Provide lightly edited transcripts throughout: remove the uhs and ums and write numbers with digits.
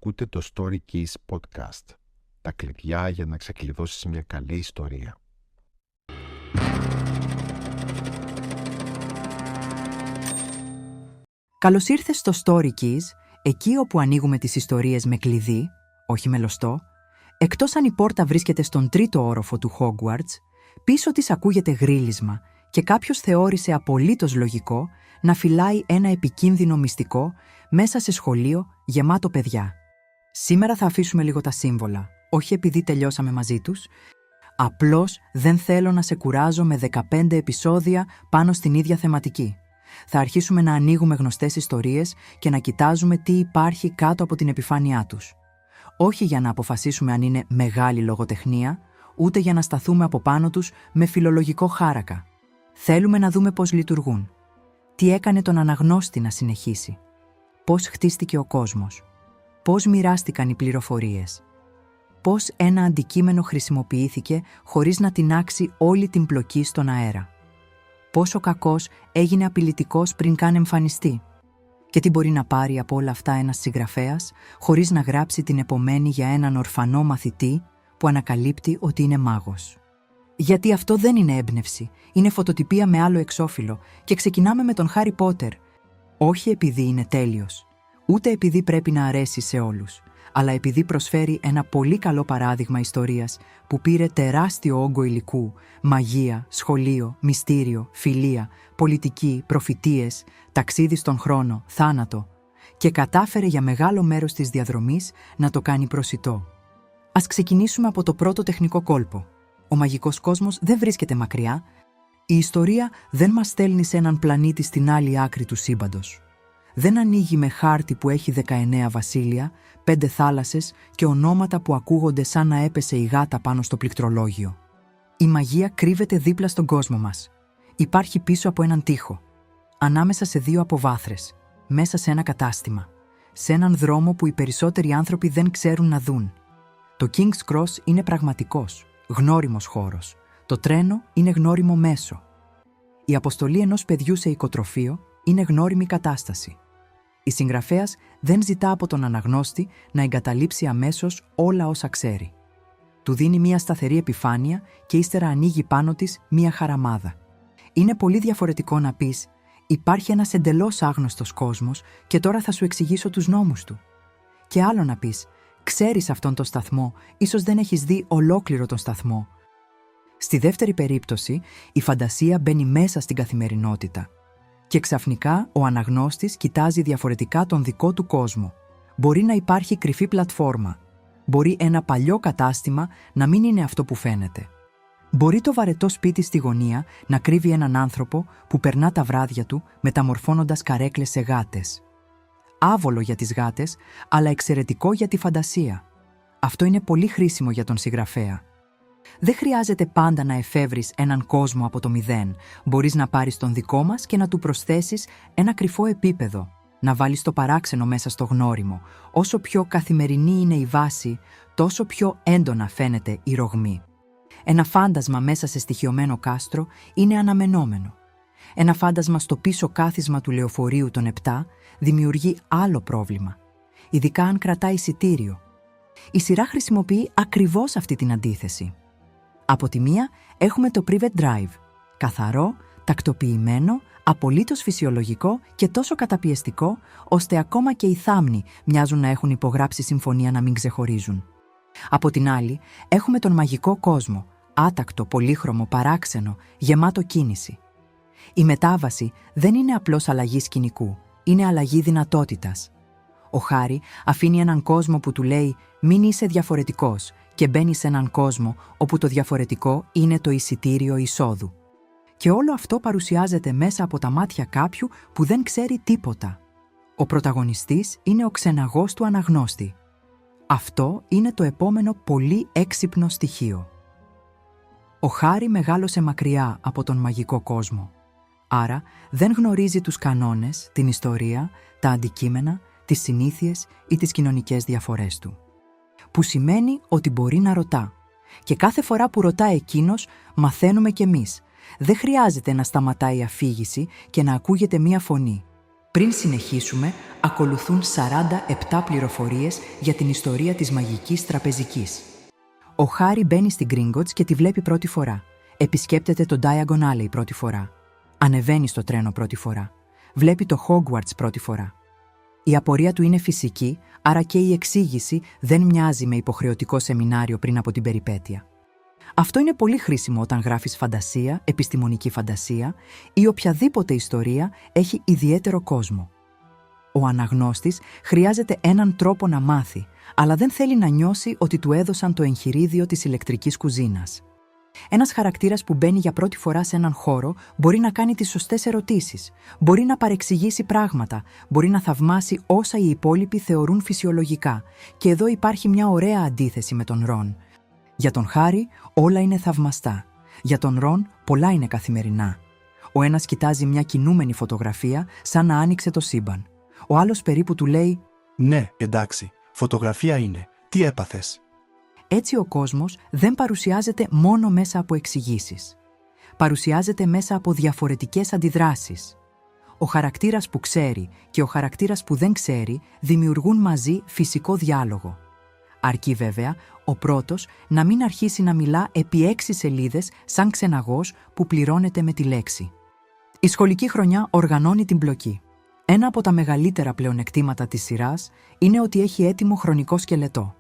Ακούτε το Story Keys Podcast. Τα κλειδιά για να ξεκλειδώσεις μια καλή ιστορία. Καλώς ήρθες στο Story Keys, εκεί όπου ανοίγουμε τις ιστορίες με κλειδί, όχι με λωστό. Εκτός αν η πόρτα βρίσκεται στον τρίτο όροφο του Hogwarts, πίσω της ακούγεται γρίλισμα και κάποιος θεώρησε απολύτως λογικό να φυλάει ένα επικίνδυνο μυστικό μέσα σε σχολείο γεμάτο παιδιά. Σήμερα θα αφήσουμε λίγο τα σύμβολα, όχι επειδή τελειώσαμε μαζί τους. Απλώς δεν θέλω να σε κουράζω με 15 επεισόδια πάνω στην ίδια θεματική. Θα αρχίσουμε να ανοίγουμε γνωστές ιστορίες και να κοιτάζουμε τι υπάρχει κάτω από την επιφάνειά τους. Όχι για να αποφασίσουμε αν είναι μεγάλη λογοτεχνία, ούτε για να σταθούμε από πάνω τους με φιλολογικό χάρακα. Θέλουμε να δούμε πώς λειτουργούν. Τι έκανε τον αναγνώστη να συνεχίσει. Πώς χτίστηκε ο κόσμος. Πώς μοιράστηκαν οι πληροφορίες. Πώς ένα αντικείμενο χρησιμοποιήθηκε χωρίς να τινάξει όλη την πλοκή στον αέρα. Πώς ο κακός έγινε απειλητικός πριν καν εμφανιστεί. Και τι μπορεί να πάρει από όλα αυτά ένας συγγραφέας χωρίς να γράψει την επομένη για έναν ορφανό μαθητή που ανακαλύπτει ότι είναι μάγος. Γιατί αυτό δεν είναι έμπνευση, είναι φωτοτυπία με άλλο εξώφυλλο και ξεκινάμε με τον Χάρι Πότερ. Όχι επειδή είναι τέλειος, ούτε επειδή πρέπει να αρέσει σε όλους, αλλά επειδή προσφέρει ένα πολύ καλό παράδειγμα ιστορίας που πήρε τεράστιο όγκο υλικού, μαγεία, σχολείο, μυστήριο, φιλία, πολιτική, προφητείες, ταξίδι στον χρόνο, θάνατο και κατάφερε για μεγάλο μέρος της διαδρομής να το κάνει προσιτό. Ας ξεκινήσουμε από το πρώτο τεχνικό κόλπο. Ο μαγικός κόσμος δεν βρίσκεται μακριά. Η ιστορία δεν μας στέλνει σε έναν πλανήτη στην άλλη άκρη του σύμπαντος. Δεν ανοίγει με χάρτη που έχει 19 βασίλεια, 5 θάλασσες και ονόματα που ακούγονται σαν να έπεσε η γάτα πάνω στο πληκτρολόγιο. Η μαγεία κρύβεται δίπλα στον κόσμο μας. Υπάρχει πίσω από έναν τοίχο, ανάμεσα σε 2 αποβάθρες, μέσα σε ένα κατάστημα, σε έναν δρόμο που οι περισσότεροι άνθρωποι δεν ξέρουν να δουν. Το King's Cross είναι πραγματικός, γνώριμος χώρος. Το τρένο είναι γνώριμο μέσο. Η αποστολή ενός παιδιού σε οικοτροφείο είναι γνώριμη κατάσταση. Η συγγραφέας δεν ζητά από τον αναγνώστη να εγκαταλείψει αμέσως όλα όσα ξέρει. Του δίνει μία σταθερή επιφάνεια και ύστερα ανοίγει πάνω της μία χαραμάδα. Είναι πολύ διαφορετικό να πεις «Υπάρχει ένας εντελώς άγνωστος κόσμος και τώρα θα σου εξηγήσω τους νόμους του». Και άλλο να πεις «Ξέρεις αυτόν τον σταθμό, ίσως δεν έχεις δει ολόκληρο τον σταθμό». Στη δεύτερη περίπτωση, η φαντασία μπαίνει μέσα στην καθημερινότητα. Και ξαφνικά ο αναγνώστης κοιτάζει διαφορετικά τον δικό του κόσμο. Μπορεί να υπάρχει κρυφή πλατφόρμα. Μπορεί ένα παλιό κατάστημα να μην είναι αυτό που φαίνεται. Μπορεί το βαρετό σπίτι στη γωνία να κρύβει έναν άνθρωπο που περνά τα βράδια του μεταμορφώνοντας καρέκλες σε γάτες. Άβολο για τις γάτες, αλλά εξαιρετικό για τη φαντασία. Αυτό είναι πολύ χρήσιμο για τον συγγραφέα. Δεν χρειάζεται πάντα να εφεύρεις έναν κόσμο από το μηδέν. Μπορείς να πάρεις τον δικό μας και να του προσθέσεις ένα κρυφό επίπεδο, να βάλεις το παράξενο μέσα στο γνώριμο. Όσο πιο καθημερινή είναι η βάση, τόσο πιο έντονα φαίνεται η ρογμή. Ένα φάντασμα μέσα σε στοιχειωμένο κάστρο είναι αναμενόμενο. Ένα φάντασμα στο πίσω κάθισμα του λεωφορείου των 7 δημιουργεί άλλο πρόβλημα, ειδικά αν κρατάει εισιτήριο. Η σειρά χρησιμοποιεί ακριβώς αυτή την αντίθεση. Από τη μία έχουμε το Private Drive, καθαρό, τακτοποιημένο, απολύτως φυσιολογικό και τόσο καταπιεστικό, ώστε ακόμα και οι θάμνοι μοιάζουν να έχουν υπογράψει συμφωνία να μην ξεχωρίζουν. Από την άλλη, έχουμε τον μαγικό κόσμο, άτακτο, πολύχρωμο, παράξενο, γεμάτο κίνηση. Η μετάβαση δεν είναι απλώς αλλαγή σκηνικού, είναι αλλαγή δυνατότητας. Ο Χάρι αφήνει έναν κόσμο που του λέει «Μην είσαι διαφορετικός» και μπαίνει σε έναν κόσμο όπου το διαφορετικό είναι το εισιτήριο εισόδου. Και όλο αυτό παρουσιάζεται μέσα από τα μάτια κάποιου που δεν ξέρει τίποτα. Ο πρωταγωνιστής είναι ο ξεναγός του αναγνώστη. Αυτό είναι το επόμενο πολύ έξυπνο στοιχείο. Ο Χάρι μεγάλωσε μακριά από τον μαγικό κόσμο. Άρα δεν γνωρίζει τους κανόνες, την ιστορία, τα αντικείμενα, τις συνήθειες ή τις κοινωνικές διαφορές του. Που σημαίνει ότι μπορεί να ρωτά. Και κάθε φορά που ρωτά εκείνος, μαθαίνουμε κι εμείς. Δεν χρειάζεται να σταματάει η αφήγηση και να ακούγεται μία φωνή. Πριν συνεχίσουμε, ακολουθούν 47 πληροφορίες για την ιστορία της μαγικής τραπεζικής. Ο Χάρι μπαίνει στην Gringotts και τη βλέπει πρώτη φορά. Επισκέπτεται το Diagon Alley πρώτη φορά. Ανεβαίνει στο τρένο πρώτη φορά. Βλέπει το Hogwarts πρώτη φορά. Η απορία του είναι φυσική, άρα και η εξήγηση δεν μοιάζει με υποχρεωτικό σεμινάριο πριν από την περιπέτεια. Αυτό είναι πολύ χρήσιμο όταν γράφεις φαντασία, επιστημονική φαντασία ή οποιαδήποτε ιστορία έχει ιδιαίτερο κόσμο. Ο αναγνώστης χρειάζεται έναν τρόπο να μάθει, αλλά δεν θέλει να νιώσει ότι του έδωσαν το εγχειρίδιο της ηλεκτρικής κουζίνας. Ένας χαρακτήρας που μπαίνει για πρώτη φορά σε έναν χώρο μπορεί να κάνει τις σωστές ερωτήσεις, μπορεί να παρεξηγήσει πράγματα, μπορεί να θαυμάσει όσα οι υπόλοιποι θεωρούν φυσιολογικά. Και εδώ υπάρχει μια ωραία αντίθεση με τον Ρον. Για τον Χάρι όλα είναι θαυμαστά. Για τον Ρον πολλά είναι καθημερινά. Ο ένας κοιτάζει μια κινούμενη φωτογραφία σαν να άνοιξε το σύμπαν. Ο άλλος περίπου του λέει «Ναι, εντάξει, φωτογραφία είναι. Τι έπαθες?» Έτσι ο κόσμος δεν παρουσιάζεται μόνο μέσα από εξηγήσεις. Παρουσιάζεται μέσα από διαφορετικές αντιδράσεις. Ο χαρακτήρας που ξέρει και ο χαρακτήρας που δεν ξέρει δημιουργούν μαζί φυσικό διάλογο. Αρκεί βέβαια ο πρώτος να μην αρχίσει να μιλά επί 6 σελίδες σαν ξεναγός που πληρώνεται με τη λέξη. Η σχολική χρονιά οργανώνει την πλοκή. Ένα από τα μεγαλύτερα πλεονεκτήματα της σειράς είναι ότι έχει έτοιμο χρονικό σκελετό.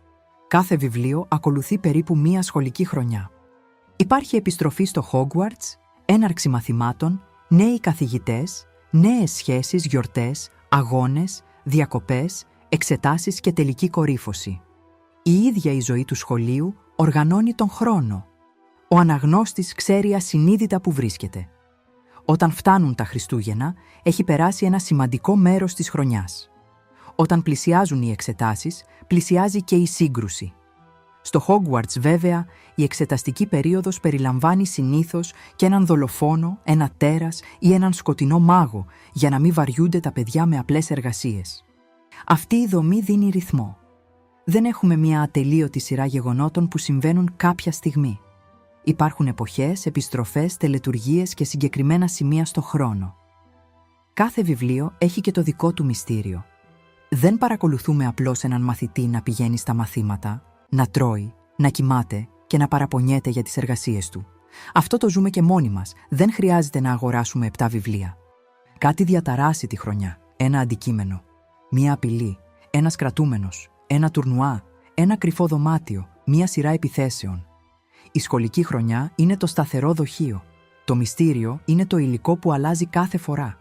Κάθε βιβλίο ακολουθεί περίπου μία σχολική χρονιά. Υπάρχει επιστροφή στο Hogwarts, έναρξη μαθημάτων, νέοι καθηγητές, νέες σχέσεις, γιορτές, αγώνες, διακοπές, εξετάσεις και τελική κορύφωση. Η ίδια η ζωή του σχολείου οργανώνει τον χρόνο. Ο αναγνώστης ξέρει ασυνείδητα που βρίσκεται. Όταν φτάνουν τα Χριστούγεννα, έχει περάσει ένα σημαντικό μέρος της χρονιάς. Όταν πλησιάζουν οι εξετάσεις, πλησιάζει και η σύγκρουση. Στο Hogwarts, βέβαια, η εξεταστική περίοδος περιλαμβάνει συνήθως και έναν δολοφόνο, ένα τέρας ή έναν σκοτεινό μάγο, για να μην βαριούνται τα παιδιά με απλές εργασίες. Αυτή η δομή δίνει ρυθμό. Δεν έχουμε μια ατελείωτη σειρά γεγονότων που συμβαίνουν κάποια στιγμή. Υπάρχουν εποχές, επιστροφές, τελετουργίες και συγκεκριμένα σημεία στο χρόνο. Κάθε βιβλίο έχει και το δικό του μυστήριο. Δεν παρακολουθούμε απλώς έναν μαθητή να πηγαίνει στα μαθήματα, να τρώει, να κοιμάται και να παραπονιέται για τις εργασίες του. Αυτό το ζούμε και μόνοι μας. Δεν χρειάζεται να αγοράσουμε 7 βιβλία. Κάτι διαταράσσει τη χρονιά. Ένα αντικείμενο, μία απειλή, ένας κρατούμενος, ένα τουρνουά, ένα κρυφό δωμάτιο, μία σειρά επιθέσεων. Η σχολική χρονιά είναι το σταθερό δοχείο. Το μυστήριο είναι το υλικό που αλλάζει κάθε φορά.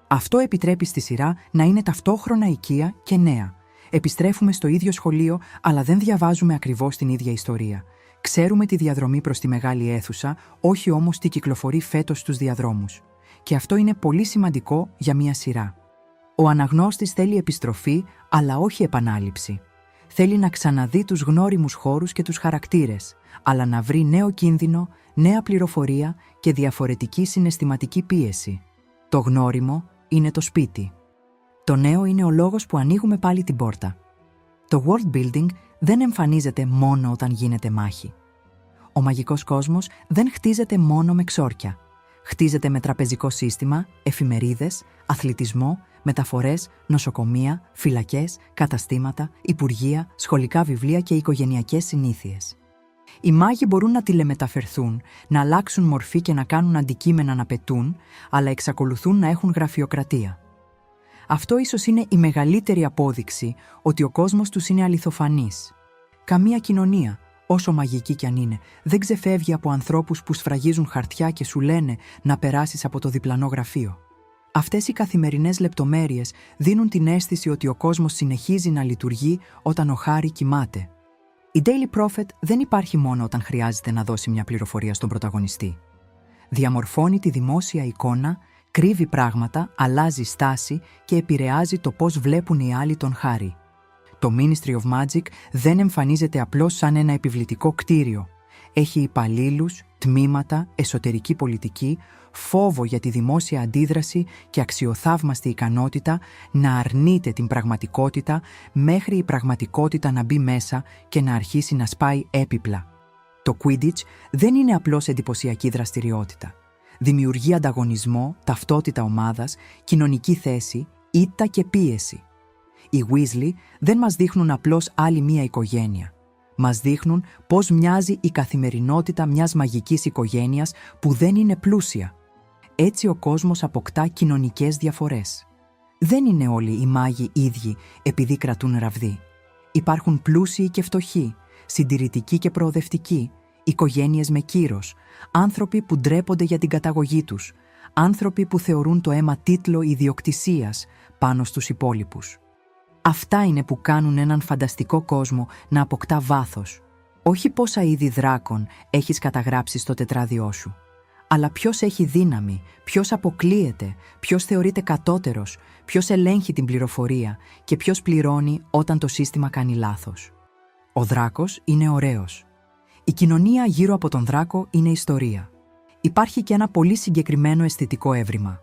Αυτό επιτρέπει στη σειρά να είναι ταυτόχρονα οικία και νέα. Επιστρέφουμε στο ίδιο σχολείο, αλλά δεν διαβάζουμε ακριβώς την ίδια ιστορία. Ξέρουμε τη διαδρομή προς τη μεγάλη αίθουσα, όχι όμως τι κυκλοφορεί φέτος στους διαδρόμους. Και αυτό είναι πολύ σημαντικό για μία σειρά. Ο αναγνώστης θέλει επιστροφή, αλλά όχι επανάληψη. Θέλει να ξαναδεί τους γνώριμους χώρους και τους χαρακτήρες, αλλά να βρει νέο κίνδυνο, νέα πληροφορία και διαφορετική συναισθηματική πίεση. Το γνώριμο είναι το σπίτι. Το νέο είναι ο λόγος που ανοίγουμε πάλι την πόρτα. Το world building δεν εμφανίζεται μόνο όταν γίνεται μάχη. Ο μαγικός κόσμος δεν χτίζεται μόνο με ξόρκια. Χτίζεται με τραπεζικό σύστημα, εφημερίδες, αθλητισμό, μεταφορές, νοσοκομεία, φυλακές, καταστήματα, υπουργεία, σχολικά βιβλία και οικογενειακές συνήθειες. Οι μάγοι μπορούν να τηλεμεταφερθούν, να αλλάξουν μορφή και να κάνουν αντικείμενα να πετούν, αλλά εξακολουθούν να έχουν γραφειοκρατία. Αυτό ίσως είναι η μεγαλύτερη απόδειξη ότι ο κόσμος τους είναι αληθοφανής. Καμία κοινωνία, όσο μαγική κι αν είναι, δεν ξεφεύγει από ανθρώπους που σφραγίζουν χαρτιά και σου λένε να περάσεις από το διπλανό γραφείο. Αυτές οι καθημερινές λεπτομέρειες δίνουν την αίσθηση ότι ο κόσμος συνεχίζει να λειτουργεί όταν ο Χάρι κοιμάται. Η Daily Prophet δεν υπάρχει μόνο όταν χρειάζεται να δώσει μια πληροφορία στον πρωταγωνιστή. Διαμορφώνει τη δημόσια εικόνα, κρύβει πράγματα, αλλάζει στάση και επηρεάζει το πώς βλέπουν οι άλλοι τον Χάρι. Το Ministry of Magic δεν εμφανίζεται απλώς σαν ένα επιβλητικό κτίριο. Έχει υπαλλήλους, τμήματα, εσωτερική πολιτική, φόβο για τη δημόσια αντίδραση και αξιοθαύμαστη ικανότητα να αρνείται την πραγματικότητα μέχρι η πραγματικότητα να μπει μέσα και να αρχίσει να σπάει έπιπλα. Το Quidditch δεν είναι απλώς εντυπωσιακή δραστηριότητα. Δημιουργεί ανταγωνισμό, ταυτότητα ομάδας, κοινωνική θέση, ήττα και πίεση. Οι Weasley δεν μας δείχνουν απλώς άλλη μία οικογένεια. Μας δείχνουν πώς μοιάζει η καθημερινότητα μιας μαγικής οικογένειας που δεν είναι πλούσια. Έτσι ο κόσμος αποκτά κοινωνικές διαφορές. Δεν είναι όλοι οι μάγοι ίδιοι επειδή κρατούν ραβδί. Υπάρχουν πλούσιοι και φτωχοί, συντηρητικοί και προοδευτικοί, οικογένειες με κύρος, άνθρωποι που ντρέπονται για την καταγωγή τους, άνθρωποι που θεωρούν το αίμα τίτλο ιδιοκτησίας πάνω στους υπόλοιπους. Αυτά είναι που κάνουν έναν φανταστικό κόσμο να αποκτά βάθος. Όχι πόσα είδη δράκων έχεις καταγράψει στο τετράδιό σου, αλλά ποιος έχει δύναμη, ποιος αποκλείεται, ποιος θεωρείται κατώτερος, ποιος ελέγχει την πληροφορία και ποιος πληρώνει όταν το σύστημα κάνει λάθος. Ο δράκος είναι ωραίος. Η κοινωνία γύρω από τον δράκο είναι ιστορία. Υπάρχει και ένα πολύ συγκεκριμένο αισθητικό έβριμα.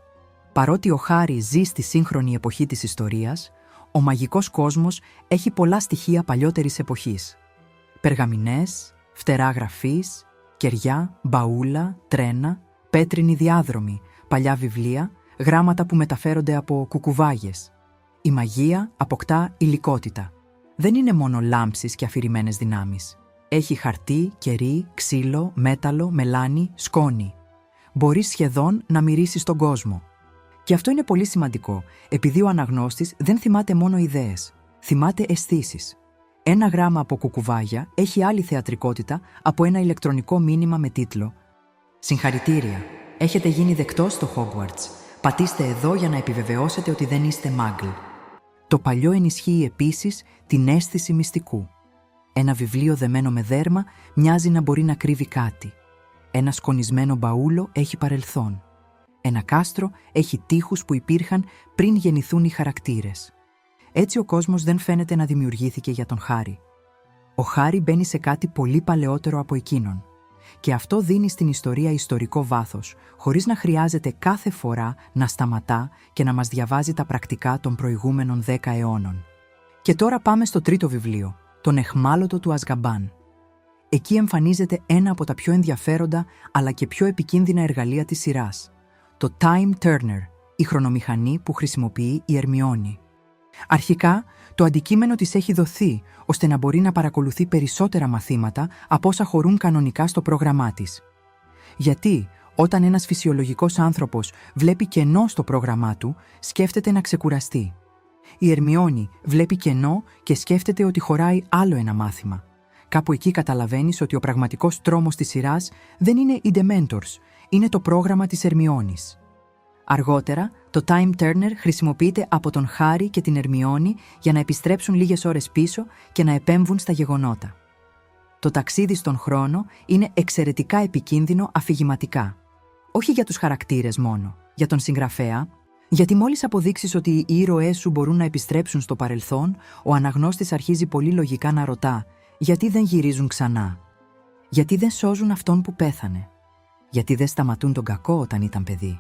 Παρότι ο Χάρι ζει στη σύγχρονη εποχή της ιστορίας, ο μαγικός κόσμος έχει πολλά στοιχεία παλιότερης εποχής. Περγαμηνές, φτερά γραφής, κεριά, μπαούλα, τρένα, πέτρινοι διάδρομοι, παλιά βιβλία, γράμματα που μεταφέρονται από κουκουβάγες. Η μαγεία αποκτά υλικότητα. Δεν είναι μόνο λάμψεις και αφηρημένες δυνάμεις. Έχει χαρτί, κερί, ξύλο, μέταλλο, μελάνι, σκόνη. Μπορείς σχεδόν να μυρίσεις τον κόσμο. Και αυτό είναι πολύ σημαντικό, επειδή ο αναγνώστης δεν θυμάται μόνο ιδέες, θυμάται αισθήσεις. Ένα γράμμα από κουκουβάγια έχει άλλη θεατρικότητα από ένα ηλεκτρονικό μήνυμα με τίτλο «Συγχαρητήρια, έχετε γίνει δεκτός στο Hogwarts. Πατήστε εδώ για να επιβεβαιώσετε ότι δεν είστε μάγκλ». Το παλιό ενισχύει επίσης την αίσθηση μυστικού. Ένα βιβλίο δεμένο με δέρμα μοιάζει να μπορεί να κρύβει κάτι. Ένα σκονισμένο μπαούλο έχει παρελθόν. Ένα κάστρο έχει τοίχους που υπήρχαν πριν γεννηθούν οι χαρακτήρες. Έτσι ο κόσμος δεν φαίνεται να δημιουργήθηκε για τον Χάρι. Ο Χάρι μπαίνει σε κάτι πολύ παλαιότερο από εκείνον. Και αυτό δίνει στην ιστορία ιστορικό βάθος, χωρίς να χρειάζεται κάθε φορά να σταματά και να μας διαβάζει τα πρακτικά των προηγούμενων 10 αιώνων. Και τώρα πάμε στο τρίτο βιβλίο, τον Αιχμάλωτο του Αζκαμπάν. Εκεί εμφανίζεται ένα από τα πιο ενδιαφέροντα αλλά και πιο επικίνδυνα εργαλεία της σειράς. Το Time Turner, η χρονομηχανή που χρησιμοποιεί η Ερμιόνη. Αρχικά, το αντικείμενο της έχει δοθεί, ώστε να μπορεί να παρακολουθεί περισσότερα μαθήματα από όσα χωρούν κανονικά στο πρόγραμμά της. Γιατί, όταν ένας φυσιολογικός άνθρωπος βλέπει κενό στο πρόγραμμά του, σκέφτεται να ξεκουραστεί. Η Ερμιόνη βλέπει κενό και σκέφτεται ότι χωράει άλλο ένα μάθημα. Κάπου εκεί καταλαβαίνεις ότι ο πραγματικός τρόμος της σειράς δεν είναι οι Dementors, είναι το πρόγραμμα της Ερμιόνης. Αργότερα, το Time Turner χρησιμοποιείται από τον Χάρι και την Ερμιόνη για να επιστρέψουν λίγες ώρες πίσω και να επέμβουν στα γεγονότα. Το ταξίδι στον χρόνο είναι εξαιρετικά επικίνδυνο αφηγηματικά. Όχι για τους χαρακτήρες μόνο, για τον συγγραφέα, γιατί μόλις αποδείξεις ότι οι ήρωές σου μπορούν να επιστρέψουν στο παρελθόν, ο αναγνώστης αρχίζει πολύ λογικά να ρωτά γιατί δεν γυρίζουν ξανά, γιατί δεν σώζουν αυτόν που πέθανε, γιατί δεν σταματούν τον κακό όταν ήταν παιδί.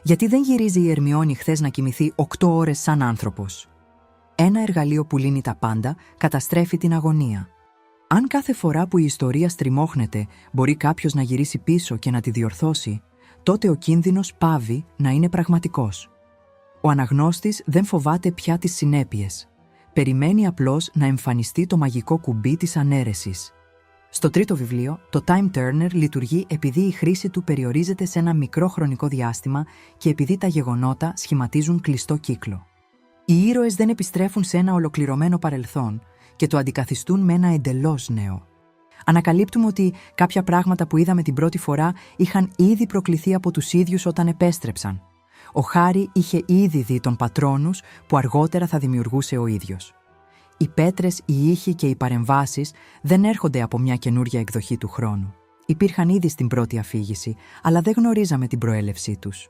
Γιατί δεν γυρίζει η Ερμιόνη χθες να κοιμηθεί 8 ώρες σαν άνθρωπος. Ένα εργαλείο που λύνει τα πάντα καταστρέφει την αγωνία. Αν κάθε φορά που η ιστορία στριμώχνεται μπορεί κάποιος να γυρίσει πίσω και να τη διορθώσει, τότε ο κίνδυνος πάβει να είναι πραγματικός. Ο αναγνώστης δεν φοβάται πια τις συνέπειες. Περιμένει απλώς να εμφανιστεί το μαγικό κουμπί της ανέρεσης. Στο τρίτο βιβλίο, το Time Turner λειτουργεί επειδή η χρήση του περιορίζεται σε ένα μικρό χρονικό διάστημα και επειδή τα γεγονότα σχηματίζουν κλειστό κύκλο. Οι ήρωες δεν επιστρέφουν σε ένα ολοκληρωμένο παρελθόν και το αντικαθιστούν με ένα εντελώς νέο. Ανακαλύπτουμε ότι κάποια πράγματα που είδαμε την πρώτη φορά είχαν ήδη προκληθεί από τους ίδιους όταν επέστρεψαν. Ο Χάρι είχε ήδη δει τον Πατρόνους που αργότερα θα δημιουργούσε ο ίδιος. Οι πέτρες, οι ήχοι και οι παρεμβάσεις δεν έρχονται από μια καινούρια εκδοχή του χρόνου. Υπήρχαν ήδη στην πρώτη αφήγηση, αλλά δεν γνωρίζαμε την προέλευσή τους.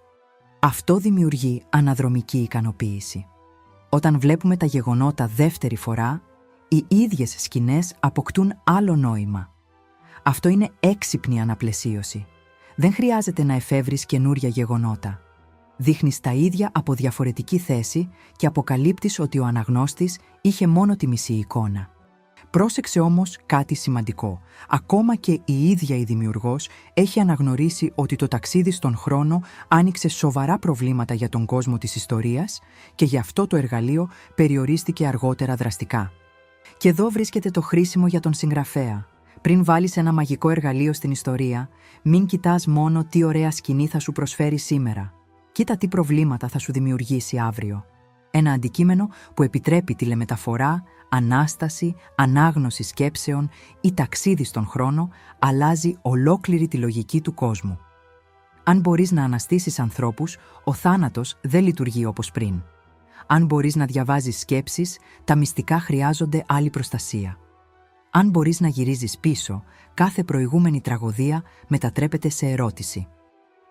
Αυτό δημιουργεί αναδρομική ικανοποίηση. Όταν βλέπουμε τα γεγονότα δεύτερη φορά, οι ίδιες σκηνές αποκτούν άλλο νόημα. Αυτό είναι έξυπνη αναπλαισίωση. Δεν χρειάζεται να εφεύρεις καινούρια γεγονότα. Δείχνεις τα ίδια από διαφορετική θέση και αποκαλύπτεις ότι ο αναγνώστης είχε μόνο τη μισή εικόνα. Πρόσεξε όμως κάτι σημαντικό. Ακόμα και η ίδια η δημιουργός έχει αναγνωρίσει ότι το ταξίδι στον χρόνο άνοιξε σοβαρά προβλήματα για τον κόσμο της ιστορίας και γι' αυτό το εργαλείο περιορίστηκε αργότερα δραστικά. Και εδώ βρίσκεται το χρήσιμο για τον συγγραφέα. Πριν βάλεις ένα μαγικό εργαλείο στην ιστορία, μην κοιτάς μόνο τι ωραία σκηνή θα σου προσφέρει σήμερα. Κοίτα τι προβλήματα θα σου δημιουργήσει αύριο. Ένα αντικείμενο που επιτρέπει τηλεμεταφορά, ανάσταση, ανάγνωση σκέψεων ή ταξίδι στον χρόνο αλλάζει ολόκληρη τη λογική του κόσμου. Αν μπορείς να αναστήσεις ανθρώπους, ο θάνατος δεν λειτουργεί όπως πριν. Αν μπορείς να διαβάζεις σκέψεις, τα μυστικά χρειάζονται άλλη προστασία. Αν μπορείς να γυρίζεις πίσω, κάθε προηγούμενη τραγωδία μετατρέπεται σε ερώτηση.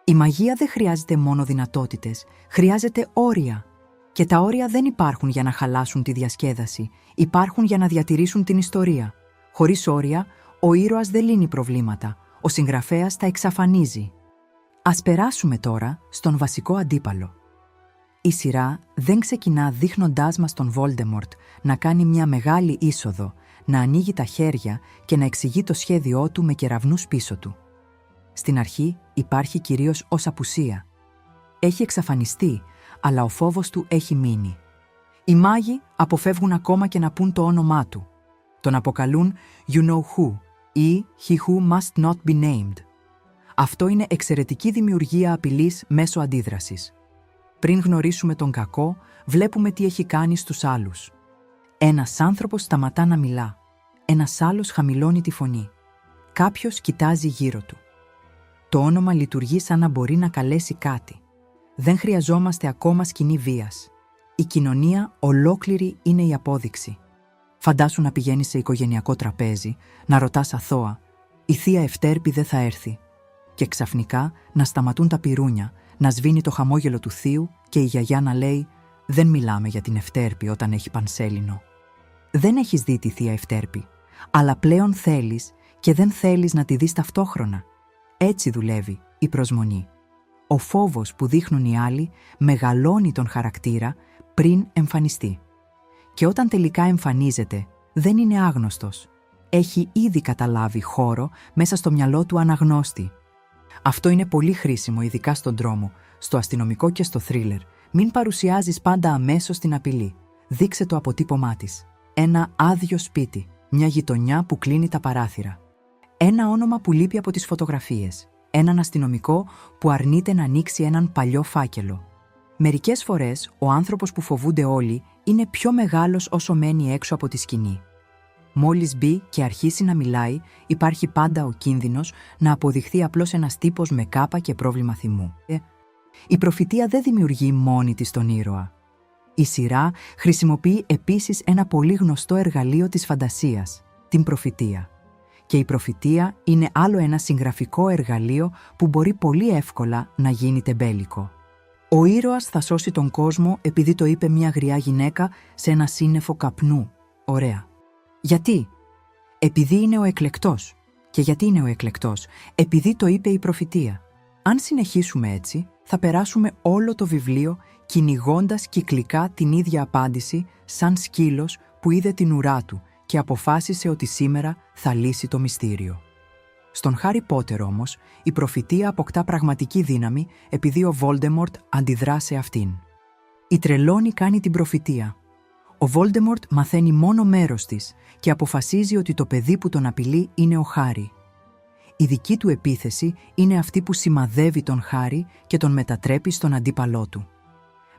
Η μαγεία δεν χρειάζεται μόνο δυνατότητες, χρειάζεται όρια. Και τα όρια δεν υπάρχουν για να χαλάσουν τη διασκέδαση, υπάρχουν για να διατηρήσουν την ιστορία. Χωρίς όρια, ο ήρωας δεν λύνει προβλήματα, ο συγγραφέας τα εξαφανίζει. Ας περάσουμε τώρα στον βασικό αντίπαλο. Η σειρά δεν ξεκινά δείχνοντάς μας τον Voldemort να κάνει μια μεγάλη είσοδο, να ανοίγει τα χέρια και να εξηγεί το σχέδιό του με κεραυνούς πίσω του. Στην αρχή υπάρχει κυρίως ως απουσία. Έχει εξαφανιστεί, αλλά ο φόβος του έχει μείνει. Οι μάγοι αποφεύγουν ακόμα και να πούν το όνομά του. Τον αποκαλούν «You know who» ή «He who must not be named». Αυτό είναι εξαιρετική δημιουργία απειλής μέσω αντίδρασης. Πριν γνωρίσουμε τον κακό, βλέπουμε τι έχει κάνει στους άλλους. Ένας άνθρωπος σταματά να μιλά. Ένας άλλος χαμηλώνει τη φωνή. Κάποιος κοιτάζει γύρω του. Το όνομα λειτουργεί σαν να μπορεί να καλέσει κάτι. Δεν χρειαζόμαστε ακόμα σκηνή βίας. Η κοινωνία ολόκληρη είναι η απόδειξη. Φαντάσου να πηγαίνεις σε οικογενειακό τραπέζι, να ρωτάς αθώα «Η θεία Ευτέρπη δεν θα έρθει» και ξαφνικά να σταματούν τα πυρούνια, να σβήνει το χαμόγελο του θείου και η γιαγιά να λέει «Δεν μιλάμε για την Ευτέρπη όταν έχει πανσέλινο». Δεν έχεις δει τη θεία Ευτέρπη, αλλά πλέον θέλεις και δεν θέλεις να τη δεις ταυτόχρονα. Έτσι δουλεύει η προσμονή. Ο φόβος που δείχνουν οι άλλοι μεγαλώνει τον χαρακτήρα πριν εμφανιστεί. Και όταν τελικά εμφανίζεται, δεν είναι άγνωστος. Έχει ήδη καταλάβει χώρο μέσα στο μυαλό του αναγνώστη. Αυτό είναι πολύ χρήσιμο, ειδικά στον τρόμο, στο αστυνομικό και στο θρίλερ. Μην παρουσιάζεις πάντα αμέσως την απειλή. Δείξε το αποτύπωμά της. Ένα άδειο σπίτι, μια γειτονιά που κλείνει τα παράθυρα. Ένα όνομα που λείπει από τις φωτογραφίες. Έναν αστυνομικό που αρνείται να ανοίξει έναν παλιό φάκελο. Μερικές φορές, ο άνθρωπος που φοβούνται όλοι είναι πιο μεγάλος όσο μένει έξω από τη σκηνή. Μόλις μπει και αρχίσει να μιλάει, υπάρχει πάντα ο κίνδυνος να αποδειχθεί απλώς ένας τύπος με κάπα και πρόβλημα θυμού. Η προφητεία δεν δημιουργεί μόνη της τον ήρωα. Η σειρά χρησιμοποιεί επίσης ένα πολύ γνωστό εργαλείο της φαντασίας, την προφητεία. Και η προφητεία είναι άλλο ένα συγγραφικό εργαλείο που μπορεί πολύ εύκολα να γίνει τεμπέλικο. Ο ήρωας θα σώσει τον κόσμο επειδή το είπε μια γριά γυναίκα σε ένα σύννεφο καπνού. Ωραία. Γιατί? Επειδή είναι ο εκλεκτός. Και γιατί είναι ο εκλεκτός? Επειδή το είπε η προφητεία. Αν συνεχίσουμε έτσι, θα περάσουμε όλο το βιβλίο κυνηγώντας κυκλικά την ίδια απάντηση σαν σκύλος που είδε την ουρά του και αποφάσισε ότι σήμερα θα λύσει το μυστήριο. Στον Χάρι Πότερ όμως, η προφητεία αποκτά πραγματική δύναμη επειδή ο Voldemort αντιδρά σε αυτήν. Η τρελώνη κάνει την προφητεία. Ο Voldemort μαθαίνει μόνο μέρος της και αποφασίζει ότι το παιδί που τον απειλεί είναι ο Χάρι. Η δική του επίθεση είναι αυτή που σημαδεύει τον Χάρι και τον μετατρέπει στον αντίπαλό του.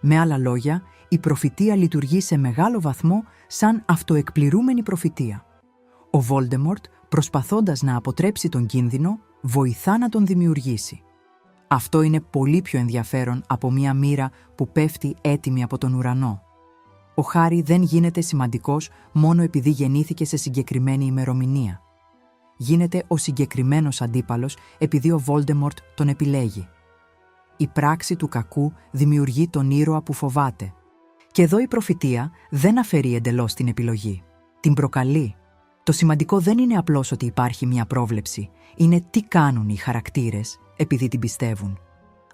Με άλλα λόγια, η προφητεία λειτουργεί σε μεγάλο βαθμό σαν αυτοεκπληρούμενη προφητεία. Ο Voldemort, προσπαθώντας να αποτρέψει τον κίνδυνο, βοηθά να τον δημιουργήσει. Αυτό είναι πολύ πιο ενδιαφέρον από μια μοίρα που πέφτει έτοιμη από τον ουρανό. Ο Χάρι δεν γίνεται σημαντικός μόνο επειδή γεννήθηκε σε συγκεκριμένη ημερομηνία. Γίνεται ο συγκεκριμένος αντίπαλος επειδή ο Voldemort τον επιλέγει. Η πράξη του κακού δημιουργεί τον ήρωα που φοβάται. Και εδώ η προφητεία δεν αφαιρεί εντελώς την επιλογή. Την προκαλεί. Το σημαντικό δεν είναι απλώς ότι υπάρχει μια πρόβλεψη. Είναι τι κάνουν οι χαρακτήρες επειδή την πιστεύουν.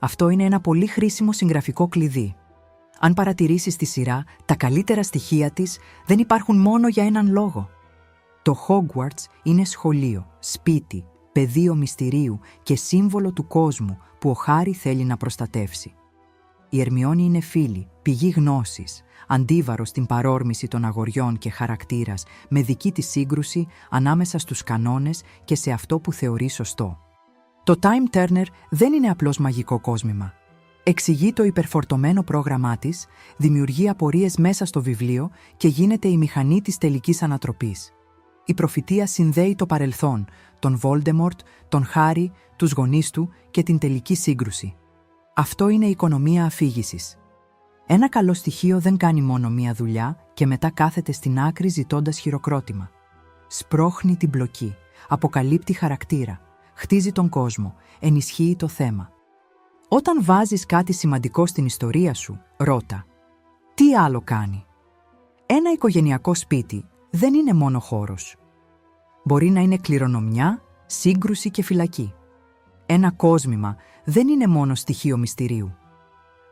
Αυτό είναι ένα πολύ χρήσιμο συγγραφικό κλειδί. Αν παρατηρήσεις τη σειρά, τα καλύτερα στοιχεία της δεν υπάρχουν μόνο για έναν λόγο. Το Hogwarts είναι σχολείο, σπίτι, πεδίο μυστηρίου και σύμβολο του κόσμου που ο Χάρι θέλει να προστατεύσει. Η Ερμιόνη είναι φίλη, πηγή γνώσης, αντίβαρο στην παρόρμηση των αγοριών και χαρακτήρας, με δική της σύγκρουση ανάμεσα στους κανόνες και σε αυτό που θεωρεί σωστό. Το Time Turner δεν είναι απλώς μαγικό κόσμημα. Εξηγεί το υπερφορτωμένο πρόγραμμά της, δημιουργεί απορίες μέσα στο βιβλίο και γίνεται η μηχανή της τελικής ανατροπής. Η προφητεία συνδέει το παρελθόν, τον Voldemort, τον Χάρι, τους γονείς του και την τελική σύγκρουση. Αυτό είναι η οικονομία αφήγησης. Ένα καλό στοιχείο δεν κάνει μόνο μία δουλειά και μετά κάθεται στην άκρη ζητώντας χειροκρότημα. Σπρώχνει την πλοκή, αποκαλύπτει χαρακτήρα, χτίζει τον κόσμο, ενισχύει το θέμα. Όταν βάζεις κάτι σημαντικό στην ιστορία σου, ρώτα, τι άλλο κάνει? Ένα οικογενειακό σπίτι δεν είναι μόνο χώρος. Μπορεί να είναι κληρονομιά, σύγκρουση και φυλακή. Ένα κόσμημα δεν είναι μόνο στοιχείο μυστηρίου.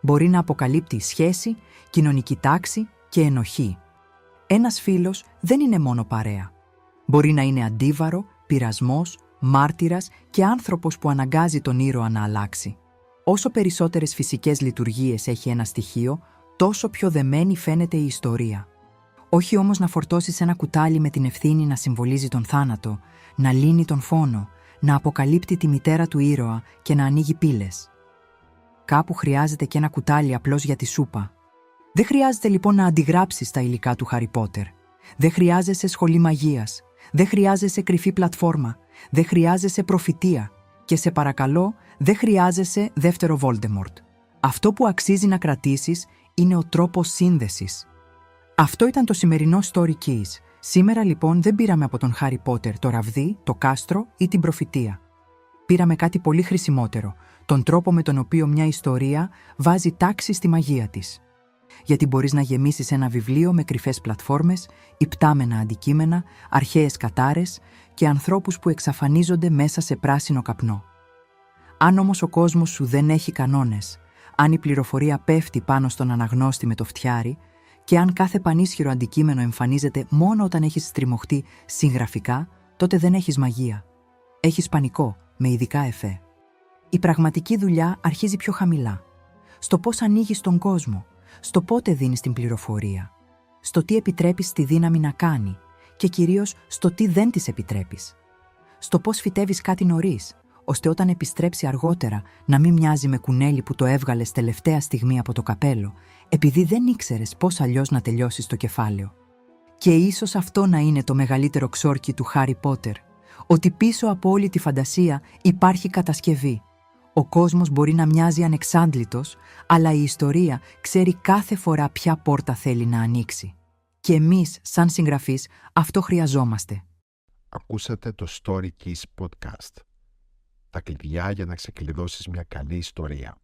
Μπορεί να αποκαλύπτει σχέση, κοινωνική τάξη και ενοχή. Ένας φίλος δεν είναι μόνο παρέα. Μπορεί να είναι αντίβαρο, πειρασμός, μάρτυρας και άνθρωπος που αναγκάζει τον ήρωα να αλλάξει. Όσο περισσότερες φυσικές λειτουργίες έχει ένα στοιχείο, τόσο πιο δεμένη φαίνεται η ιστορία. Όχι όμως να φορτώσεις ένα κουτάλι με την ευθύνη να συμβολίζει τον θάνατο, να λύνει τον φόνο, να αποκαλύπτει τη μητέρα του ήρωα και να ανοίγει πύλες. Κάπου χρειάζεται και ένα κουτάλι απλώς για τη σούπα. Δεν χρειάζεται λοιπόν να αντιγράψεις τα υλικά του Χάρι Πότερ. Δεν χρειάζεσαι σχολή μαγείας. Δεν χρειάζεσαι κρυφή πλατφόρμα. Δεν χρειάζεσαι προφητεία. Και σε παρακαλώ, δεν χρειάζεσαι δεύτερο Voldemort. Αυτό που αξίζει να κρατήσεις είναι ο τρόπος σύνδεσης. Αυτό ήταν το σημερινό Story Keys. Σήμερα λοιπόν δεν πήραμε από τον Χάρι Πότερ το ραβδί, το κάστρο ή την προφητεία. Πήραμε κάτι πολύ χρησιμότερο, τον τρόπο με τον οποίο μια ιστορία βάζει τάξη στη μαγεία της. Γιατί μπορείς να γεμίσεις ένα βιβλίο με κρυφές πλατφόρμες, υπτάμενα αντικείμενα, αρχαίες κατάρες και ανθρώπους που εξαφανίζονται μέσα σε πράσινο καπνό. Αν όμως ο κόσμος σου δεν έχει κανόνες, αν η πληροφορία πέφτει πάνω στον αναγνώστη με το φτιάρι και αν κάθε πανίσχυρο αντικείμενο εμφανίζεται μόνο όταν έχεις στριμωχτεί συγγραφικά, τότε δεν έχεις μαγεία. Έχεις πανικό, με ειδικά εφέ. Η πραγματική δουλειά αρχίζει πιο χαμηλά. Στο πώς ανοίγεις τον κόσμο, στο πότε δίνεις την πληροφορία, στο τι επιτρέπεις στη δύναμη να κάνει και κυρίως στο τι δεν της επιτρέπεις. Στο πώς φυτεύεις κάτι νωρίς, ώστε όταν επιστρέψει αργότερα να μην μοιάζει με κουνέλι που το έβγαλες τελευταία στιγμή από το καπέλο, επειδή δεν ήξερες πώς αλλιώς να τελειώσεις το κεφάλαιο. Και ίσως αυτό να είναι το μεγαλύτερο ξόρκι του Χάρι Πότερ, ότι πίσω από όλη τη φαντασία υπάρχει κατασκευή. Ο κόσμος μπορεί να μοιάζει ανεξάντλητος, αλλά η ιστορία ξέρει κάθε φορά ποια πόρτα θέλει να ανοίξει. Και εμείς, σαν συγγραφείς, αυτό χρειαζόμαστε. Ακούσατε το Story Keys Podcast. Τα κλειδιά για να ξεκλειδώσεις μια καλή ιστορία.